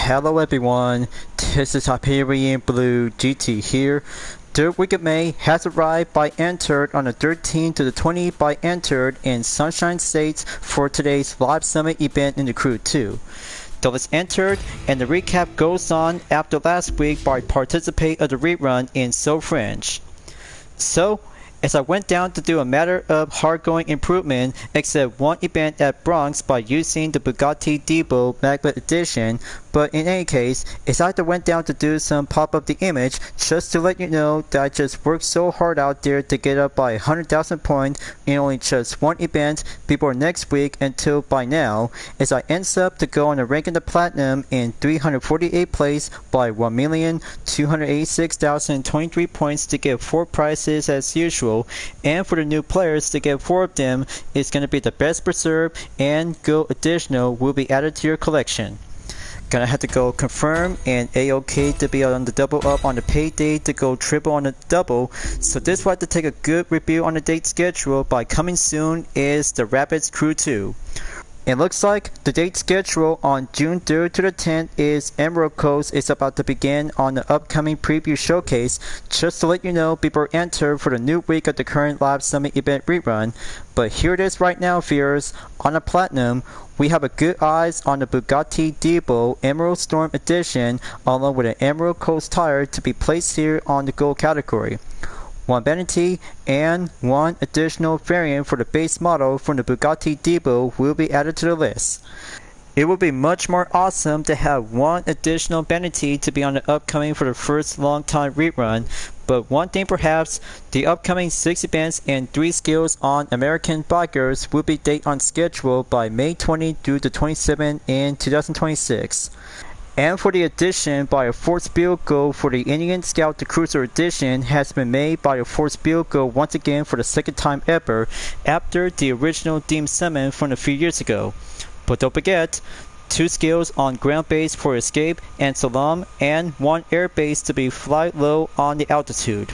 Hello everyone, this is Hyperion-Blue-GT here. Third week of May has arrived by entered on the 13th to the 20th by entered in Sunshine States for today's live summit event in the Crew 2. Though it's entered and the recap goes on after last week by participate of the rerun in So French. So, as I went down to do a matter of hard-going improvement, except one event at Bronx by using the Bugatti Debo Magnet Edition, but in any case, as I went down to do some pop-up the image, just to let you know that I just worked so hard out there to get up by 100,000 points in only just one event before next week until by now, as I ends up to go on the rank in the Platinum in 348 place by 1,286,023 points to get 4 prizes as usual, and for the new players to get 4 of them is going to be the best preserve and gold additional will be added to your collection. Gonna have to go confirm and A-OK to be on the double up on the payday to go triple on the double. So this will have to take a good review on the date schedule by coming soon is the Rapids Crew 2. It looks like the date schedule on June 3rd to the 10th is Emerald Coast is about to begin on the upcoming preview showcase. Just to let you know before enter for the new week of the current live summit event rerun. But here it is right now, viewers. On the Platinum, we have a good eyes on the Bugatti Debo Emerald Storm Edition along with an Emerald Coast tire to be placed here on the gold category. One vanity and one additional variant for the base model from the Bugatti Debo will be added to the list. It would be much more awesome to have one additional vanity to be on the upcoming for the first long time rerun, but one thing perhaps, the upcoming 6 events and 3 skills on American Bikers will be date on schedule by May 20 through the 27 in 2026. And for the addition by a Force vehicle for the Indian Scout the Cruiser edition has been made by a Force vehicle once again for the second time ever after the original deemed summon from a few years ago. But don't forget, 2 skills on ground base for escape and salam and 1 air base to be fly low on the altitude.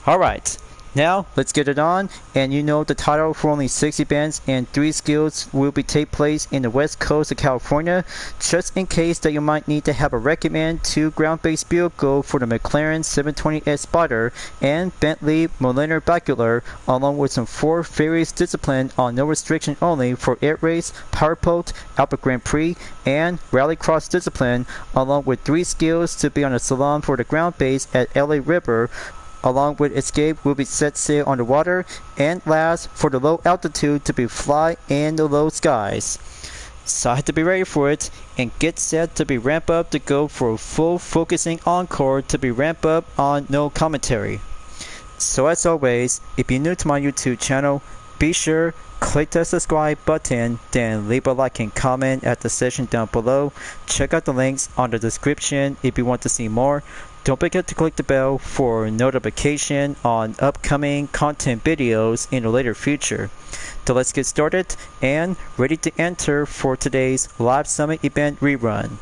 Alright. Now, let's get it on, and you know the title for only 6 events and 3 skills will be take place in the west coast of California, just in case that you might need to have a recommend 2 ground-based vehicle for the McLaren 720S Spider and Bentley Mulliner Bacular, along with some 4 various discipline on no restriction only for air race, power boat, Alpha Grand Prix, and rallycross discipline, along with 3 skills to be on a salon for the ground base at LA River, along with escape will be set sail on the water, and last for the low altitude to be fly in the low skies. So I have to be ready for it and get set to be ramp up to go for a full focusing encore to be ramp up on no commentary. So as always, if you're new to my YouTube channel, be sure click the subscribe button, then leave a like and comment at the section down below. Check out the links on the description if you want to see more. Don't forget to click the bell for notification on upcoming content videos in the later future. So let's get started and ready to enter for today's live summit event rerun.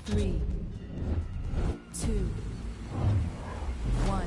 3, 2, 1.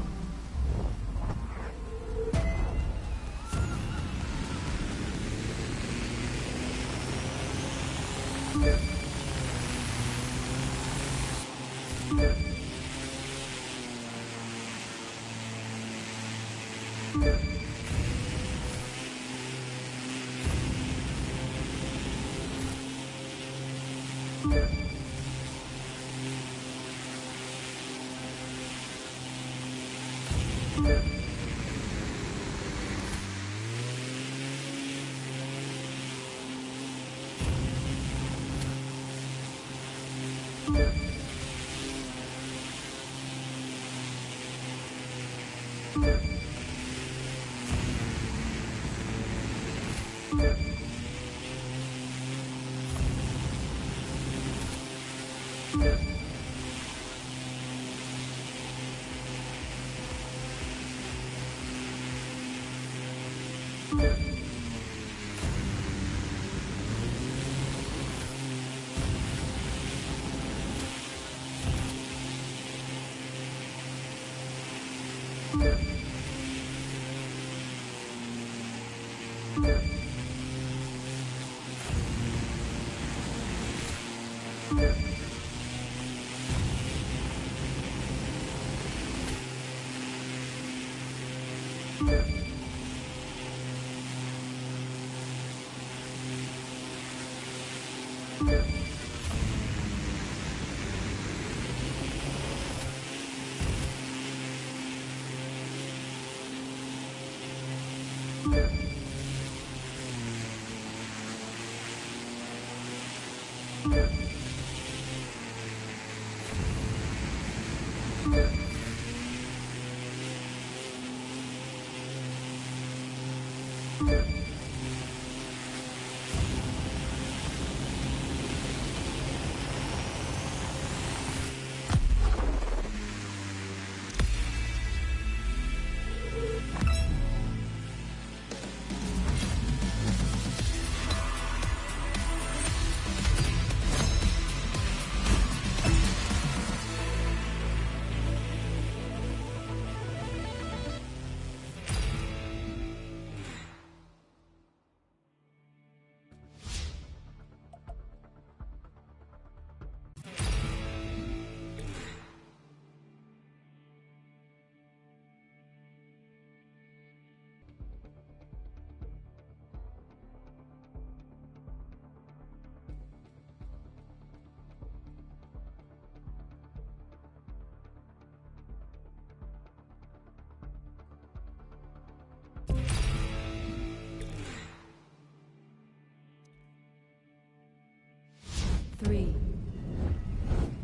Three,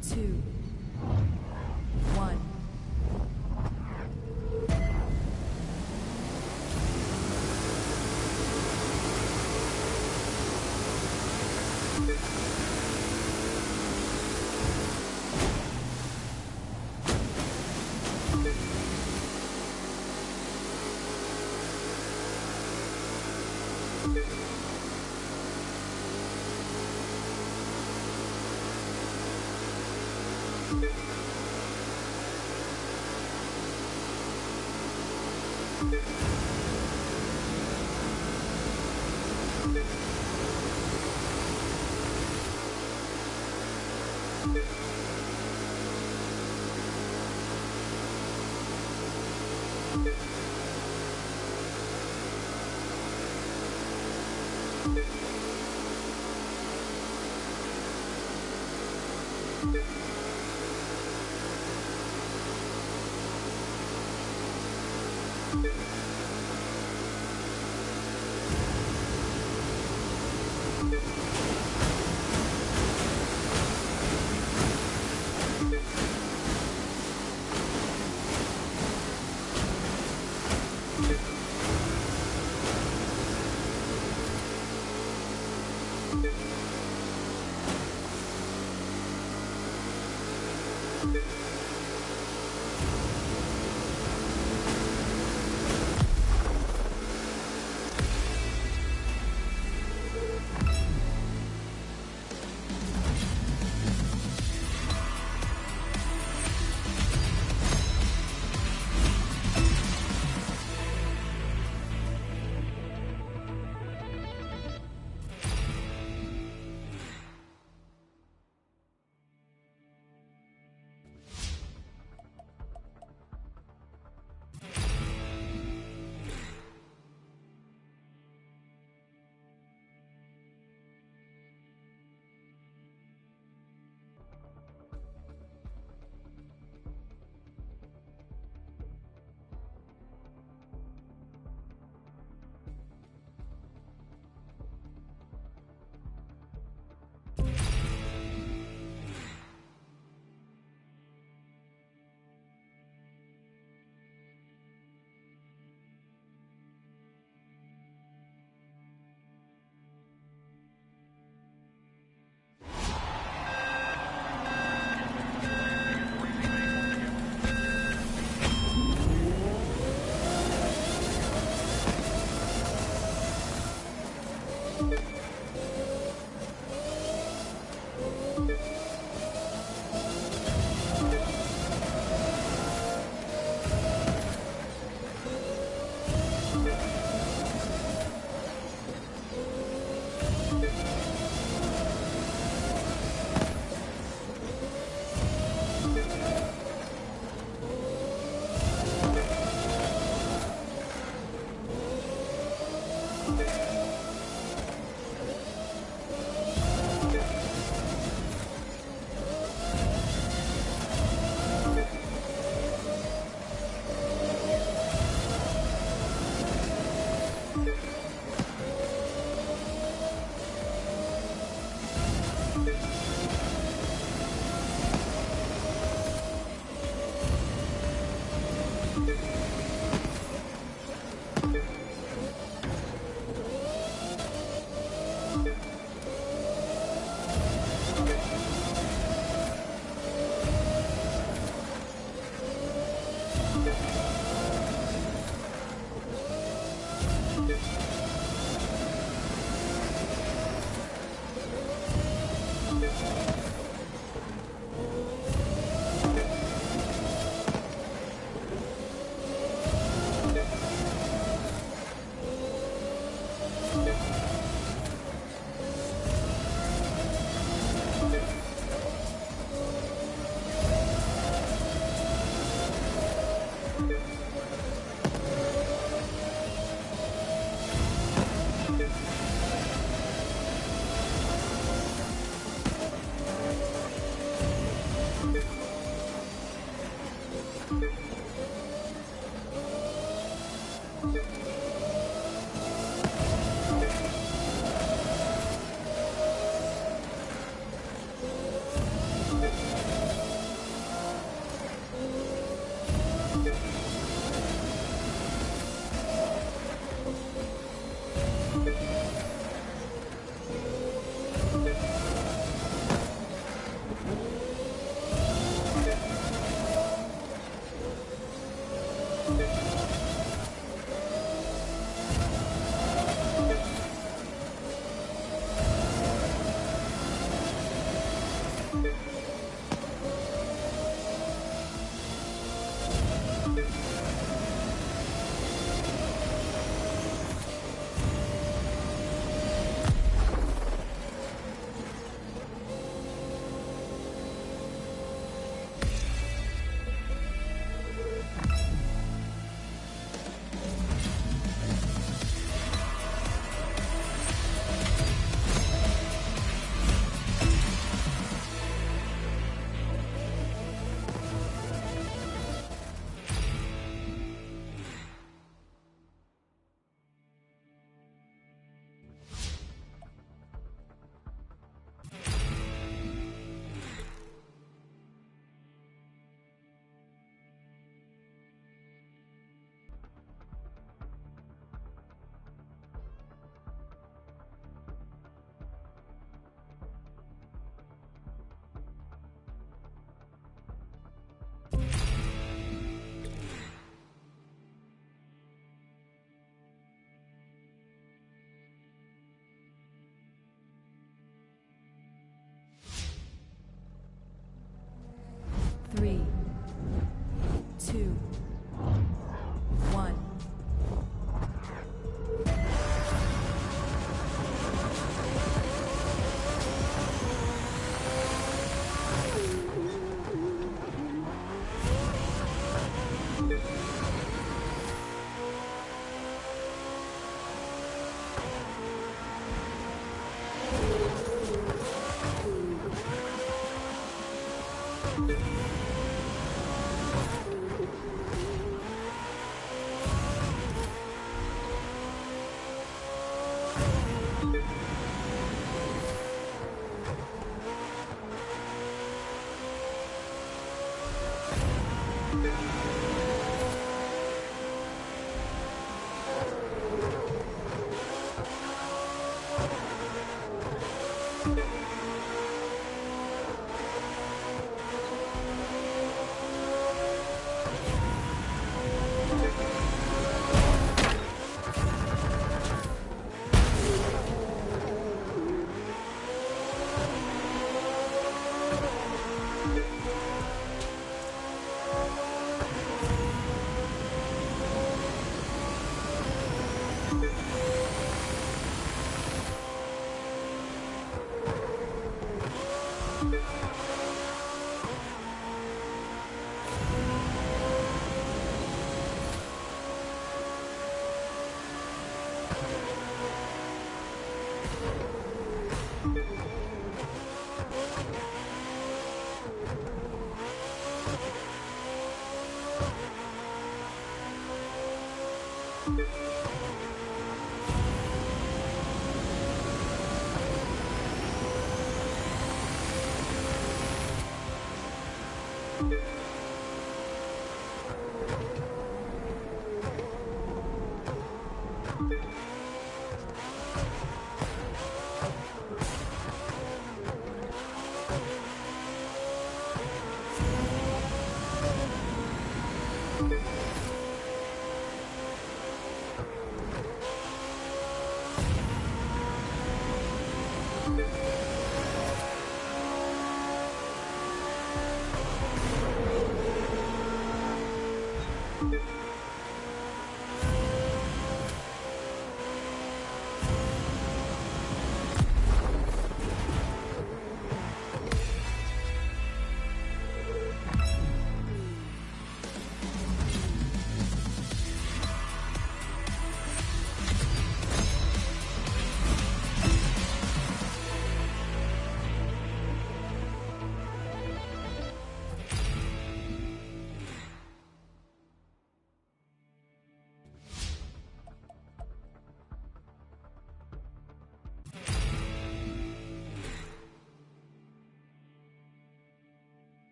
2, 1.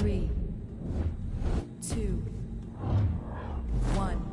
3, 2, 1.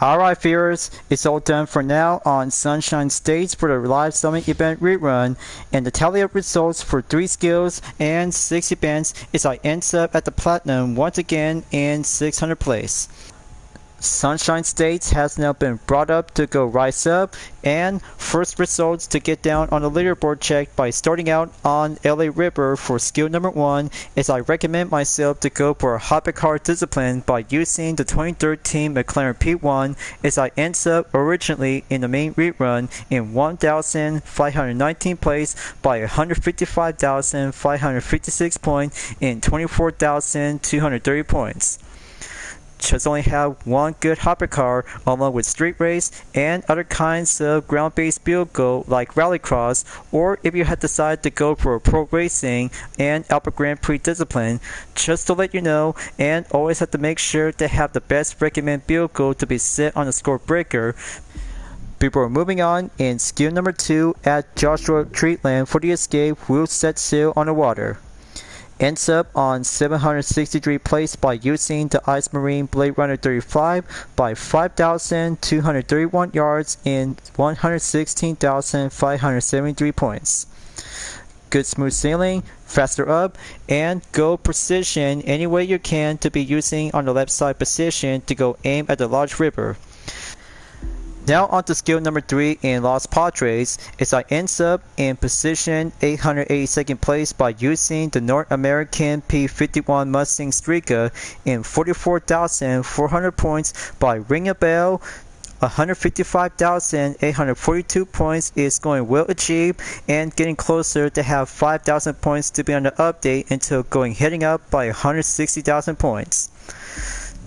Alright viewers, it's all done for now on Sunshine Stage for the live summit event rerun, and the tally of results for 3 skills and 6 events is I ends up at the platinum once again in 600 place. Sunshine Stage has now been brought up to go rise up, and first results to get down on the leaderboard check by starting out on LA River for skill number 1 is I recommend myself to go for a hypercar discipline by using the 2013 McLaren P1 as I ends up originally in the main rerun in 1,519 place by 155,556 points in 24,230 points. Just only have one good hypercar along with street race and other kinds of ground-based vehicle like rallycross, or if you had decided to go for a pro racing and Alpha Grand Prix discipline, just to let you know, and always have to make sure to have the best recommended vehicle to be set on the score breaker. Before moving on, in skill number 2 at Joshua Treatland for the escape will set sail on the water. Ends up on 763 place by using the Ice Marine Blade Runner 35 by 5,231 yards in 116,573 points. Good smooth sailing, faster up, and go precision any way you can to be using on the left side position to go aim at the large river. Now on to skill number 3 in Los Padres is I ends up in position 882nd place by using the North American P51 Mustang Streaker in 44,400 points by ring a bell. 155,842 points is going well achieved and getting closer to have 5,000 points to be on the update until going heading up by 160,000 points.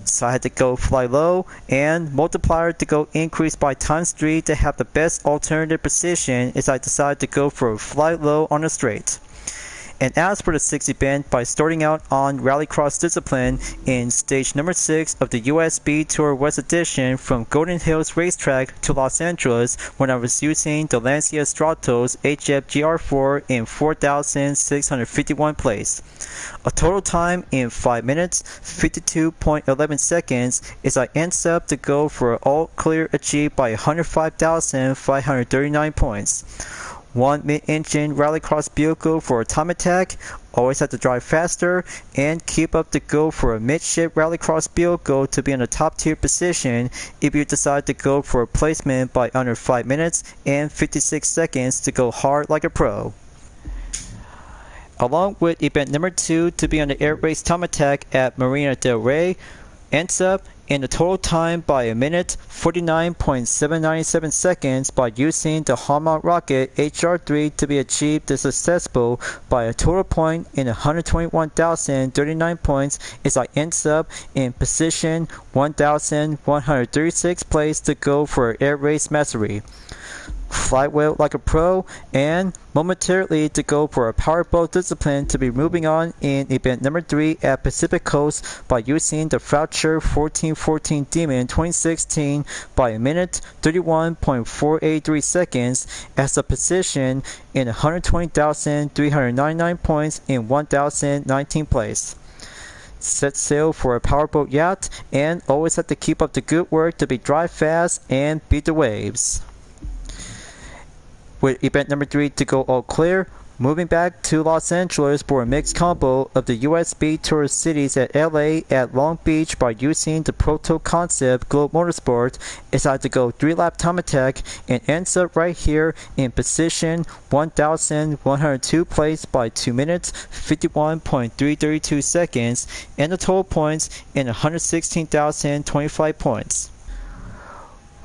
So I had to go fly low and multiplier to go increase by times 3 to have the best alternative position as I decided to go for a fly low on a straight. And as for the 6th event, by starting out on Rallycross Discipline in stage number 6 of the USB Tour West Edition from Golden Hills Racetrack to Los Angeles when I was using the Lancia Stratos HF GR4 in 4,651 place. A total time in 5 minutes, 52.11 seconds is I ends up to go for an all clear achieved by 105,539 points. One mid-engine rallycross vehicle for a time attack, always have to drive faster, and keep up to go for a midship rallycross vehicle to be in a top tier position if you decide to go for a placement by under 5 minutes and 56 seconds to go hard like a pro. Along with event number 2 to be on the air race time attack at Marina del Rey, ends up in the total time by a minute 49.797 seconds by using the Hallmark Rocket HR3 to be achieved successful by a total point in 121,039 points as I ends up in position 1,136 place to go for air race mastery. fly well like a pro, and momentarily to go for a powerboat discipline to be moving on in event number 3 at Pacific Coast by using the Foucher 1414 Demon 2016 by a minute 31.483 seconds as a position in 120,399 points in 1,019 place. Set sail for a powerboat yacht and always have to keep up the good work to be drive fast and beat the waves. With event number 3 to go all clear, moving back to Los Angeles for a mixed combo of the USB tourist cities at LA at Long Beach by using the Proto Concept Globe Motorsport, decided to go 3-lap time attack and ends up right here in position 1,102 place by 2 minutes 51.332 seconds and the total points in 116,025 points.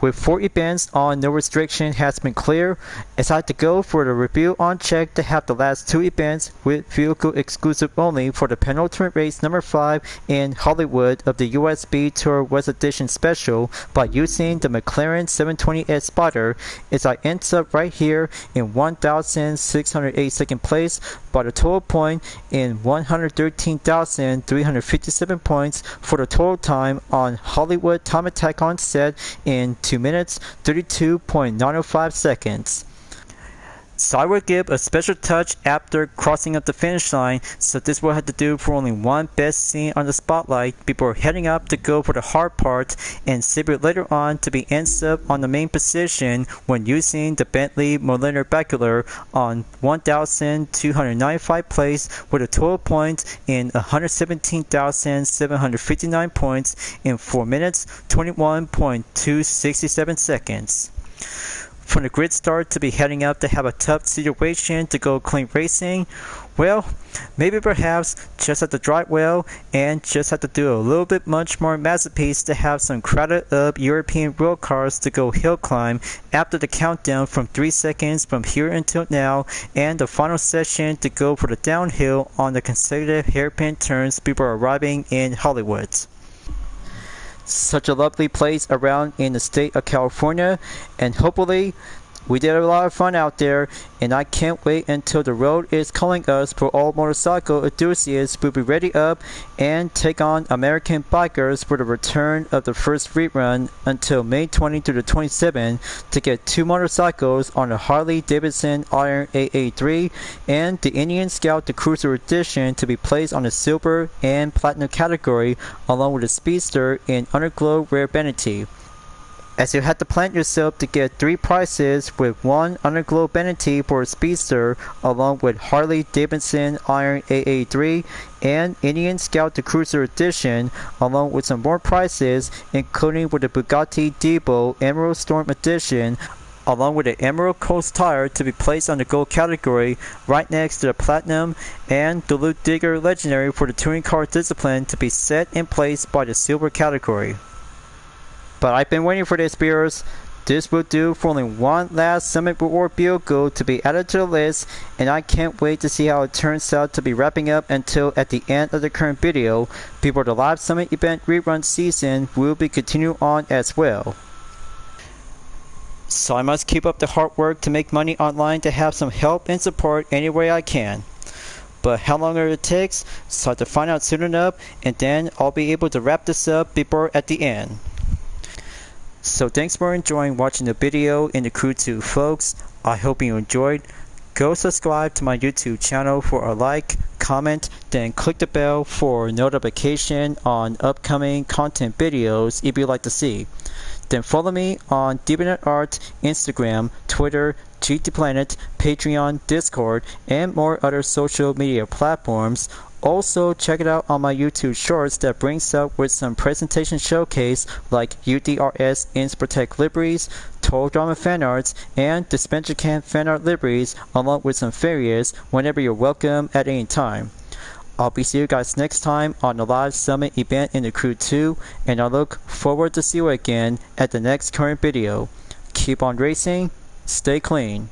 With 4 events on no restriction has been clear, it's time to go for the review on check to have the last 2 events with vehicle exclusive only for the penultimate race number 5 in Hollywood of the USB Tour West Edition Special by using the McLaren 720S spotter. As I ends up right here in 1,682nd place by the total point in 113,357 points for the total time on Hollywood time attack on set in 2 minutes 32.905 seconds. So I will give a special touch after crossing up the finish line, so this will have to do for only one best scene on the spotlight before heading up to go for the hard part and save it later on to be ends up on the main position when using the Bentley Moliner Bacular on 1,295 place with a total point in 117,759 points in 4 minutes 21.267 seconds. From the grid start to be heading up to have a tough situation to go clean racing, well, maybe perhaps just have to drive well and just have to do a little bit much more masterpiece to have some crowded up European road cars to go hill climb after the countdown from 3 seconds from here until now and the final session to go for the downhill on the consecutive hairpin turns before arriving in Hollywood. Such a lovely place around in the state of California, and hopefully we did a lot of fun out there, and I can't wait until the road is calling us for all motorcycle enthusiasts will be ready up and take on American bikers for the return of the first rerun until May 20 to the 27th to get 2 motorcycles on the Harley-Davidson Iron AA3 and the Indian Scout the Cruiser Edition to be placed on the silver and platinum category along with the Speedster in Underglow Rare Vanity. As you had to plan yourself to get 3 prizes with 1 Underglow Vanity for a Speedster along with Harley-Davidson Iron AA3 and Indian Scout the Cruiser Edition along with some more prizes including with the Bugatti Divo Emerald Storm Edition along with the Emerald Coast Tire to be placed on the Gold category right next to the Platinum and the Luke Digger Legendary for the Touring Car discipline to be set in place by the Silver category. But I've been waiting for this, viewers. This will do for only one last Summit Reward vehicle to be added to the list, and I can't wait to see how it turns out to be wrapping up until at the end of the current video, before the live Summit event rerun season will be continuing on as well. So I must keep up the hard work to make money online to have some help and support any way I can. But how long it takes, so I have to find out soon enough, and then I'll be able to wrap this up before at the end. So thanks for enjoying watching the video in the Crew 2, folks. I hope you enjoyed. Go subscribe to my YouTube channel for a like, comment, then click the bell for notification on upcoming content videos if you'd like to see. Then follow me on DeviantArt, Instagram, Twitter, GT Planet, Patreon, Discord, and more other social media platforms. Also, check it out on my YouTube shorts that brings up with some presentation showcase like UDRS Inspirtech liveries, Total Drama fan arts, and Dispenser Camp fan art liveries, along with some various whenever you're welcome at any time. I'll be seeing you guys next time on the live Summit event in the Crew 2, and I look forward to see you again at the next current video. Keep on racing, stay clean.